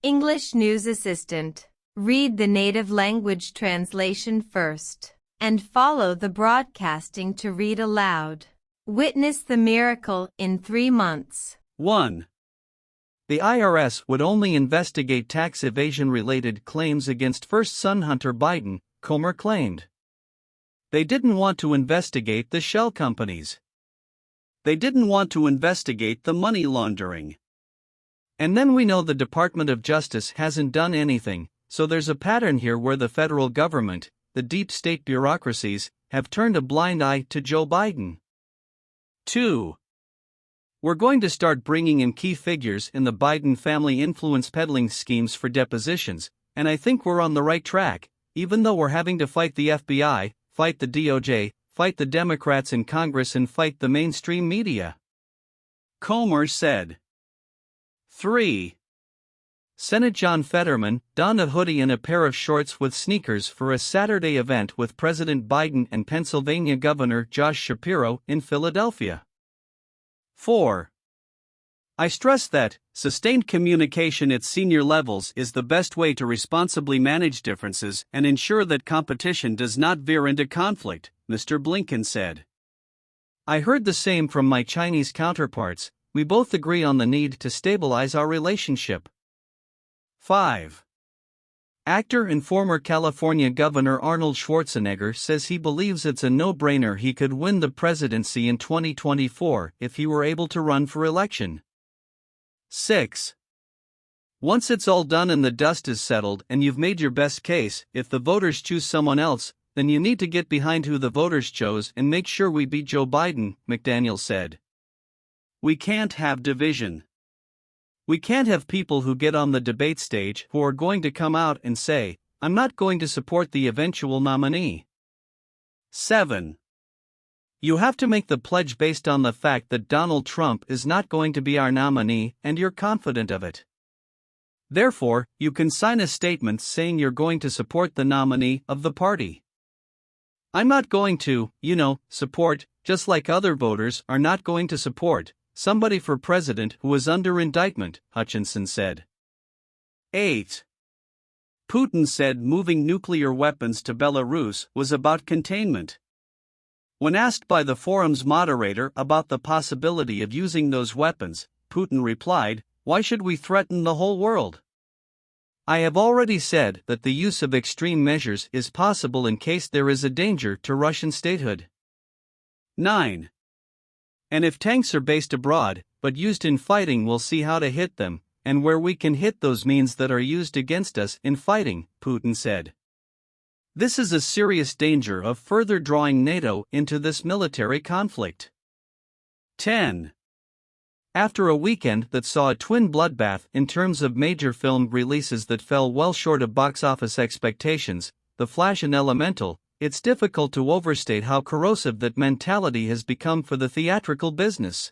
English News Assistant. Read the native language translation first, and follow the broadcasting to read aloud. Witness the miracle in 3 months. 1. The IRS would only investigate tax evasion-related claims against first-son Hunter Biden, Comer claimed. They didn't want to investigate the shell companies. They didn't want to investigate the money laundering. And then we know the Department of Justice hasn't done anything, so there's a pattern here where the federal government, the deep state bureaucracies, have turned a blind eye to Joe Biden. 2. We're going to start bringing in key figures in the Biden family influence peddling schemes for depositions, and I think we're on the right track, even though we're having to fight the FBI, fight the DOJ, fight the Democrats in Congress and fight the mainstream media. Comer said. 3. Senate John Fetterman donned a hoodie and a pair of shorts with sneakers for a Saturday event with President Biden and Pennsylvania Governor Josh Shapiro in Philadelphia. 4. I stress that sustained communication at senior levels is the best way to responsibly manage differences and ensure that competition does not veer into conflict, Mr. Blinken said. I heard the same from my Chinese counterparts. We both agree on the need to stabilize our relationship. 5. Actor and former California Governor Arnold Schwarzenegger says he believes it's a no-brainer he could win the presidency in 2024 if he were able to run for election. 6. Once it's all done and the dust is settled and you've made your best case, if the voters choose someone else, then you need to get behind who the voters chose and make sure we beat Joe Biden, McDaniel said. We can't have division. We can't have people who get on the debate stage who are going to come out and say, I'm not going to support the eventual nominee. 7. You have to make the pledge based on the fact that Donald Trump is not going to be our nominee and you're confident of it. Therefore, you can sign a statement saying you're going to support the nominee of the party. I'm not going to, support, just like other voters are not going to support, somebody for president who is under indictment, Hutchinson said. 8. Putin said moving nuclear weapons to Belarus was about containment. When asked by the forum's moderator about the possibility of using those weapons, Putin replied, "Why should we threaten the whole world? I have already said that the use of extreme measures is possible in case there is a danger to Russian statehood." 9. And if tanks are based abroad, but used in fighting, we'll see how to hit them, and where we can hit those means that are used against us in fighting, Putin said. This is a serious danger of further drawing NATO into this military conflict. 10. After a weekend that saw a twin bloodbath in terms of major film releases that fell well short of box office expectations, The Flash and Elemental, it's difficult to overstate how corrosive that mentality has become for the theatrical business.